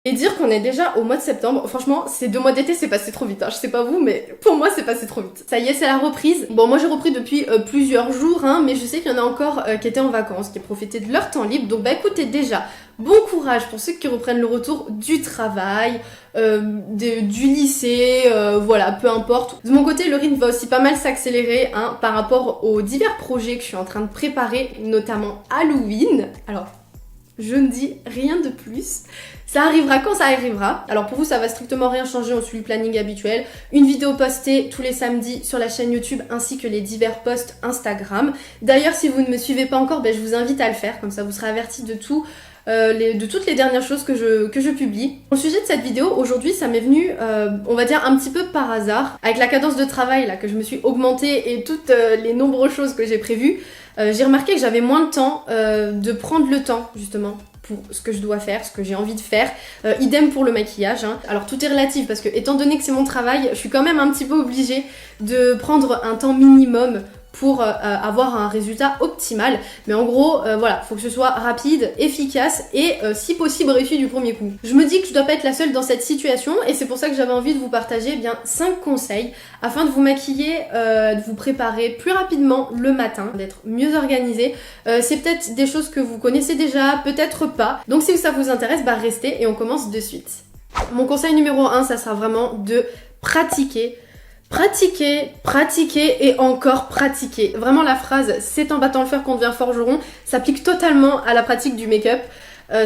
Et dire qu'on est déjà au mois de septembre, franchement, ces 2 mois d'été c'est passé trop vite, hein. Je sais pas vous, mais pour moi c'est passé trop vite. Ça y est, c'est la reprise. Bon, moi j'ai repris depuis plusieurs jours, hein, mais je sais qu'il y en a encore qui étaient en vacances, qui profitaient de leur temps libre. Donc bah écoutez, déjà, bon courage pour ceux qui reprennent le retour du travail, du lycée, voilà, peu importe. De mon côté, le rythme va aussi pas mal s'accélérer, hein, par rapport aux divers projets que je suis en train de préparer, notamment Halloween. Alors, je ne dis rien de plus. Ça arrivera quand ça arrivera. Alors pour vous, ça va strictement rien changer, on suit le planning habituel. Une vidéo postée tous les samedis sur la chaîne YouTube ainsi que les divers posts Instagram. D'ailleurs, si vous ne me suivez pas encore, je vous invite à le faire, comme ça vous serez avertis de tout. De toutes les dernières choses que je publie. Au sujet de cette vidéo, aujourd'hui, ça m'est venu, on va dire un petit peu par hasard, avec la cadence de travail là que je me suis augmentée et toutes les nombreuses choses que j'ai prévues. J'ai remarqué que j'avais moins de temps de prendre le temps justement pour ce que je dois faire, ce que j'ai envie de faire. Idem pour le maquillage, hein. Alors tout est relatif parce que étant donné que c'est mon travail, je suis quand même un petit peu obligée de prendre un temps minimum pour avoir un résultat optimal. Mais en gros, voilà, faut que ce soit rapide, efficace et si possible réussi du premier coup. Je me dis que je dois pas être la seule dans cette situation et c'est pour ça que j'avais envie de vous partager 5 conseils afin de vous maquiller, de vous préparer plus rapidement le matin, d'être mieux organisé. C'est peut-être des choses que vous connaissez déjà, peut-être pas. Donc si ça vous intéresse, restez et on commence de suite. Mon conseil numéro 1, ça sera vraiment de pratiquer. Pratiquer, pratiquer et encore pratiquer. Vraiment la phrase « c'est en battant le fer qu'on devient forgeron » s'applique totalement à la pratique du make-up.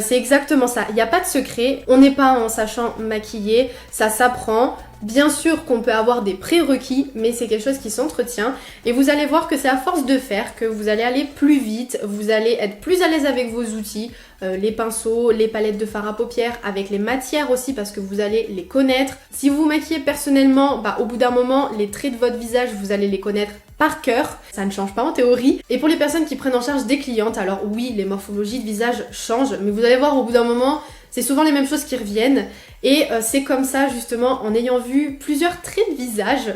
C'est exactement ça, il n'y a pas de secret, on n'est pas en sachant maquiller, ça s'apprend. Bien sûr qu'on peut avoir des prérequis, mais c'est quelque chose qui s'entretient. Et vous allez voir que c'est à force de faire que vous allez aller plus vite, vous allez être plus à l'aise avec vos outils, les pinceaux, les palettes de fard à paupières, avec les matières aussi parce que vous allez les connaître. Si vous vous maquillez personnellement, au bout d'un moment, les traits de votre visage, vous allez les connaître par cœur. Ça ne change pas en théorie. Et pour les personnes qui prennent en charge des clientes, alors oui, les morphologies de visage changent, mais vous allez voir au bout d'un moment, c'est souvent les mêmes choses qui reviennent. Et c'est comme ça justement, en ayant vu plusieurs traits de visage,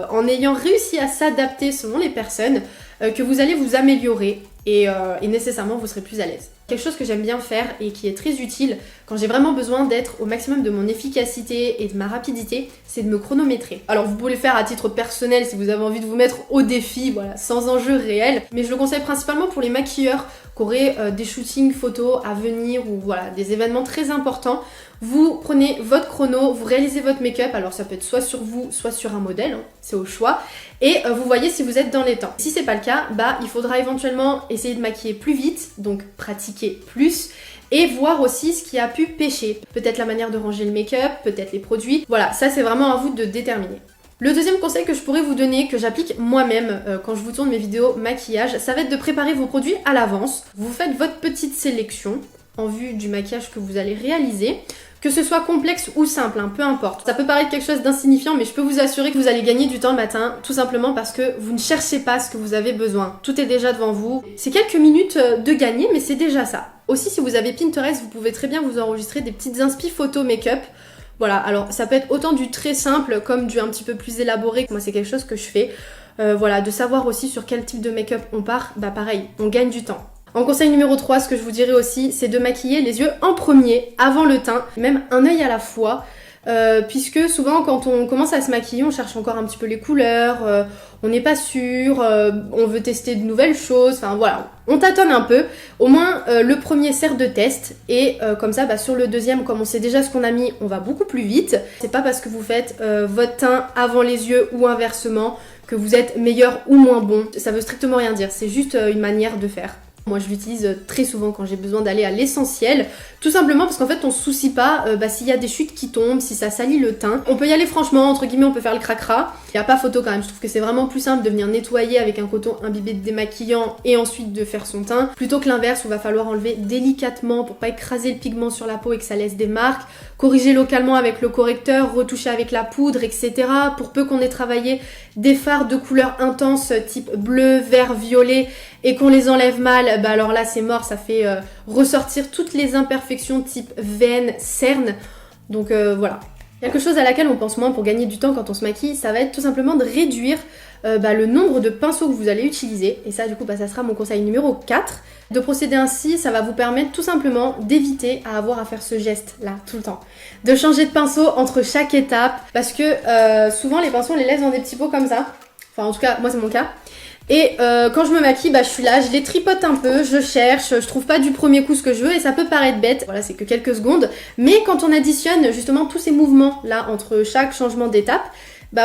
en ayant réussi à s'adapter selon les personnes, que vous allez vous améliorer et nécessairement vous serez plus à l'aise. Quelque chose que j'aime bien faire et qui est très utile quand j'ai vraiment besoin d'être au maximum de mon efficacité et de ma rapidité, c'est de me chronométrer. Alors vous pouvez le faire à titre personnel si vous avez envie de vous mettre au défi, voilà, sans enjeu réel, mais je le conseille principalement pour les maquilleurs qui auraient des shootings photos à venir ou voilà, des événements très importants. Vous prenez votre chrono, vous réalisez votre make-up, alors ça peut être soit sur vous, soit sur un modèle, hein, c'est au choix, et vous voyez si vous êtes dans les temps. Si c'est pas le cas, il faudra éventuellement essayer de maquiller plus vite, donc pratiquer plus, et voir aussi ce qui a pu pêcher. Peut-être la manière de ranger le make-up, peut-être les produits, voilà, ça c'est vraiment à vous de déterminer. Le deuxième conseil que je pourrais vous donner, que j'applique moi-même quand je vous tourne mes vidéos maquillage, ça va être de préparer vos produits à l'avance. Vous faites votre petite sélection en vue du maquillage que vous allez réaliser. Que ce soit complexe ou simple, hein, peu importe. Ça peut paraître quelque chose d'insignifiant, mais je peux vous assurer que vous allez gagner du temps le matin, tout simplement parce que vous ne cherchez pas ce que vous avez besoin. Tout est déjà devant vous. C'est quelques minutes de gagner, mais c'est déjà ça. Aussi, si vous avez Pinterest, vous pouvez très bien vous enregistrer des petites inspi photo make-up. Voilà, alors ça peut être autant du très simple comme du un petit peu plus élaboré. Moi, c'est quelque chose que je fais. Voilà, de savoir aussi sur quel type de make-up on part, pareil, on gagne du temps. En conseil numéro 3, ce que je vous dirais aussi, c'est de maquiller les yeux en premier, avant le teint, même un œil à la fois, puisque souvent quand on commence à se maquiller, on cherche encore un petit peu les couleurs, on n'est pas sûr, on veut tester de nouvelles choses, enfin voilà, on tâtonne un peu. Au moins, le premier sert de test, et comme ça, sur le deuxième, comme on sait déjà ce qu'on a mis, on va beaucoup plus vite. C'est pas parce que vous faites votre teint avant les yeux ou inversement que vous êtes meilleur ou moins bon, ça veut strictement rien dire, c'est juste une manière de faire. Moi je l'utilise très souvent quand j'ai besoin d'aller à l'essentiel, tout simplement parce qu'en fait on se soucie pas s'il y a des chutes qui tombent, si ça salit le teint. On peut y aller franchement, entre guillemets on peut faire le cracra. Il n'y a pas photo quand même, je trouve que c'est vraiment plus simple de venir nettoyer avec un coton imbibé de démaquillant et ensuite de faire son teint, plutôt que l'inverse où il va falloir enlever délicatement pour pas écraser le pigment sur la peau et que ça laisse des marques, corriger localement avec le correcteur, retoucher avec la poudre, etc. Pour peu qu'on ait travaillé des fards de couleurs intenses type bleu, vert, violet et qu'on les enlève mal, alors là c'est mort, ça fait ressortir toutes les imperfections type veines, cernes, donc voilà. Quelque chose à laquelle on pense moins pour gagner du temps quand on se maquille, ça va être tout simplement de réduire le nombre de pinceaux que vous allez utiliser, et ça du coup ça sera mon conseil numéro 4. De procéder ainsi, ça va vous permettre tout simplement d'éviter à avoir à faire ce geste là tout le temps. De changer de pinceau entre chaque étape parce que souvent les pinceaux on les laisse dans des petits pots comme ça. Enfin en tout cas moi c'est mon cas. Et quand je me maquille, je suis là, je les tripote un peu, je cherche, je trouve pas du premier coup ce que je veux et ça peut paraître bête, voilà c'est que quelques secondes. Mais quand on additionne justement tous ces mouvements là entre chaque changement d'étape,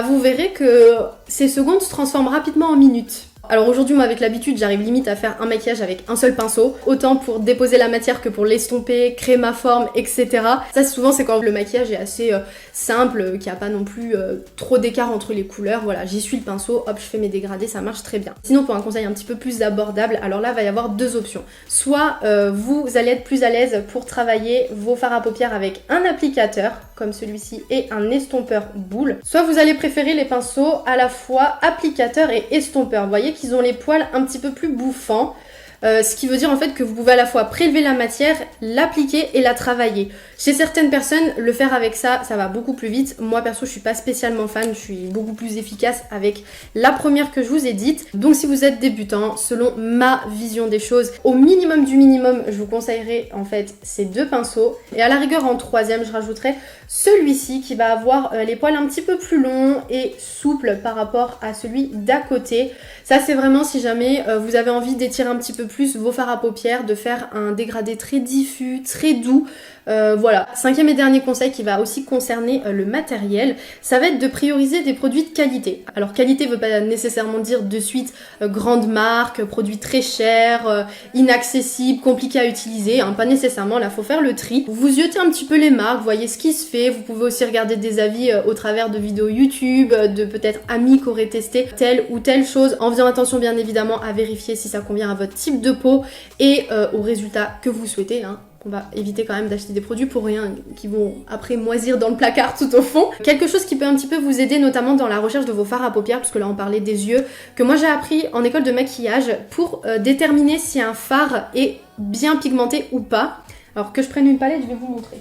vous verrez que ces secondes se transforment rapidement en minutes. Alors aujourd'hui, moi avec l'habitude, j'arrive limite à faire un maquillage avec un seul pinceau, autant pour déposer la matière que pour l'estomper, créer ma forme, etc. Ça souvent c'est quand le maquillage est assez simple, qu'il n'y a pas non plus trop d'écart entre les couleurs. Voilà, j'y suis le pinceau, hop, je fais mes dégradés, ça marche très bien. Sinon pour un conseil un petit peu plus abordable, alors là il va y avoir deux options. Soit vous allez être plus à l'aise pour travailler vos fards à paupières avec un applicateur, comme celui-ci, et un estompeur boule. Soit vous allez préférer les pinceaux à la fois applicateur et estompeur. Vous voyez qu'ils ont les poils un petit peu plus bouffants. Ce qui veut dire en fait que vous pouvez à la fois prélever la matière, l'appliquer et la travailler. Chez certaines personnes, le faire avec ça, ça va beaucoup plus vite. Moi perso, je suis pas spécialement fan, je suis beaucoup plus efficace avec la première que je vous ai dite. Donc si vous êtes débutant, selon ma vision des choses, au minimum du minimum, je vous conseillerais en fait ces deux pinceaux. Et à la rigueur en troisième, je rajouterai celui-ci qui va avoir les poils un petit peu plus longs et souples par rapport à celui d'à côté. Ça c'est vraiment si jamais vous avez envie d'étirer un petit peu plus vos fards à paupières, de faire un dégradé très diffus, très doux. Voilà, cinquième et dernier conseil qui va aussi concerner le matériel, ça va être de prioriser des produits de qualité. Alors qualité veut pas nécessairement dire de suite grande marque, produits très chers, inaccessibles, compliqués à utiliser, pas nécessairement, là faut faire le tri. Vous jetez un petit peu les marques, voyez ce qui se fait, vous pouvez aussi regarder des avis au travers de vidéos YouTube, de peut-être amis qui auraient testé telle ou telle chose, en faisant attention bien évidemment à vérifier si ça convient à votre type de peau et au résultat que vous souhaitez. On va éviter quand même d'acheter des produits pour rien qui vont après moisir dans le placard tout au fond. Quelque chose qui peut un petit peu vous aider notamment dans la recherche de vos fards à paupières, puisque là on parlait des yeux, que moi j'ai appris en école de maquillage pour déterminer si un fard est bien pigmenté ou pas. Alors que je prenne une palette, je vais vous montrer.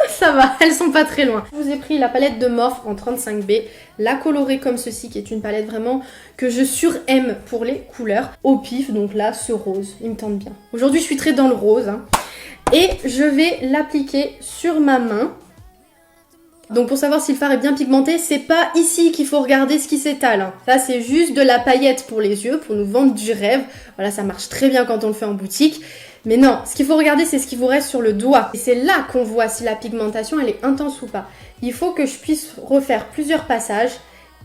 Ça va, elles sont pas très loin. Je vous ai pris la palette de Morphe en 35B, la colorée comme ceci, qui est une palette vraiment que je suraime pour les couleurs. Au pif, donc là, ce rose, il me tente bien. Aujourd'hui, je suis très dans le rose, et je vais l'appliquer sur ma main. Donc pour savoir si le fard est bien pigmenté, c'est pas ici qu'il faut regarder ce qui s'étale. Ça c'est juste de la paillette pour les yeux, pour nous vendre du rêve. Voilà, ça marche très bien quand on le fait en boutique. Mais non, ce qu'il faut regarder, c'est ce qui vous reste sur le doigt. Et c'est là qu'on voit si la pigmentation elle est intense ou pas. Il faut que je puisse refaire plusieurs passages.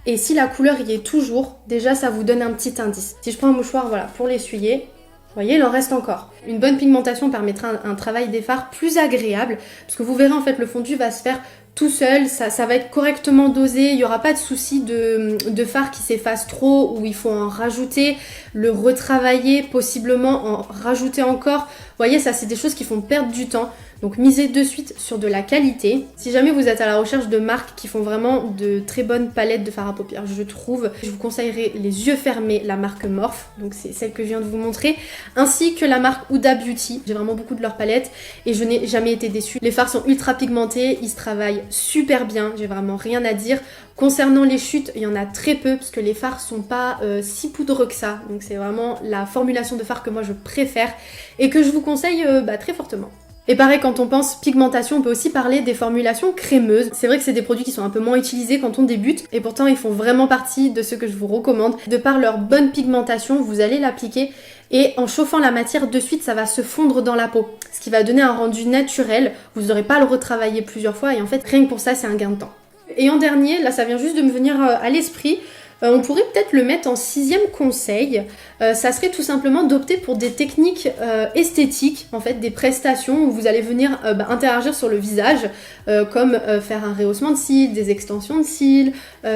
Et si la couleur y est toujours, déjà ça vous donne un petit indice. Si je prends un mouchoir, voilà, pour l'essuyer, vous voyez, il en reste encore. Une bonne pigmentation permettra un travail des fards plus agréable, parce que vous verrez en fait le fondu va se faire tout seul, ça va être correctement dosé, il n'y aura pas de souci de fard qui s'efface trop, où il faut en rajouter, le retravailler, possiblement en rajouter encore. Vous voyez, ça c'est des choses qui font perdre du temps. Donc misez de suite sur de la qualité. Si jamais vous êtes à la recherche de marques qui font vraiment de très bonnes palettes de fard à paupières, je trouve, je vous conseillerais les yeux fermés, la marque Morphe, donc c'est celle que je viens de vous montrer, ainsi que la marque Huda Beauty. J'ai vraiment beaucoup de leurs palettes et je n'ai jamais été déçue. Les fards sont ultra pigmentés, ils se travaillent super bien, j'ai vraiment rien à dire. Concernant les chutes, il y en a très peu parce que les fards sont pas si poudreux que ça. Donc c'est vraiment la formulation de fard que moi je préfère et que je vous conseille très fortement. Et pareil, quand on pense pigmentation, on peut aussi parler des formulations crémeuses. C'est vrai que c'est des produits qui sont un peu moins utilisés quand on débute, et pourtant ils font vraiment partie de ceux que je vous recommande. De par leur bonne pigmentation, vous allez l'appliquer, et en chauffant la matière de suite, ça va se fondre dans la peau, ce qui va donner un rendu naturel. Vous n'aurez pas à le retravailler plusieurs fois, et en fait, rien que pour ça, c'est un gain de temps. Et en dernier, là ça vient juste de me venir à l'esprit, on pourrait peut-être le mettre en 6e conseil, ça serait tout simplement d'opter pour des techniques esthétiques, en fait des prestations où vous allez venir interagir sur le visage, comme faire un rehaussement de cils, des extensions de cils,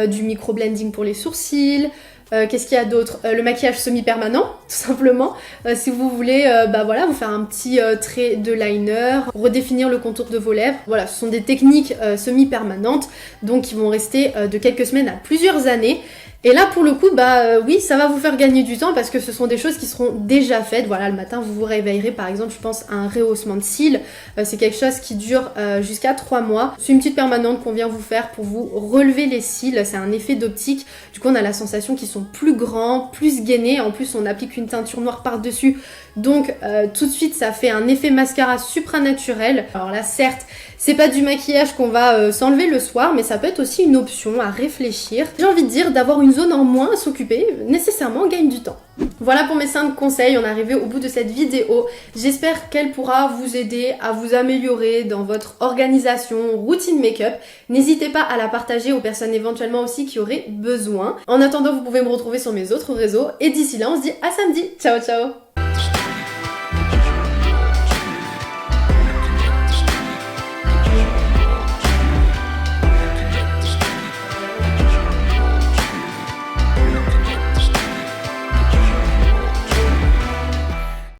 du micro-blending pour les sourcils. Qu'est-ce qu'il y a d'autre? Le maquillage semi-permanent, tout simplement. Si vous voulez voilà, vous faire un petit trait de liner, redéfinir le contour de vos lèvres. Voilà, ce sont des techniques semi-permanentes, donc qui vont rester de quelques semaines à plusieurs années. Et là pour le coup, oui, ça va vous faire gagner du temps parce que ce sont des choses qui seront déjà faites. Voilà, le matin vous vous réveillerez par exemple, je pense à un rehaussement de cils. C'est quelque chose qui dure jusqu'à 3 mois. C'est une petite permanente qu'on vient vous faire pour vous relever les cils. C'est un effet d'optique. Du coup on a la sensation qu'ils sont plus grands, plus gainés. En plus on applique une teinture noire par-dessus. Donc tout de suite ça fait un effet mascara supranaturel. Alors là certes c'est pas du maquillage qu'on va s'enlever le soir, mais ça peut être aussi une option à réfléchir. J'ai envie de dire d'avoir une zone en moins à s'occuper, nécessairement gagne du temps. Voilà pour mes 5 conseils, on est arrivé au bout de cette vidéo. J'espère qu'elle pourra vous aider à vous améliorer dans votre organisation, routine make-up. N'hésitez pas à la partager aux personnes éventuellement aussi qui auraient besoin. En attendant, vous pouvez me retrouver sur mes autres réseaux. Et d'ici là, on se dit à samedi. Ciao ciao.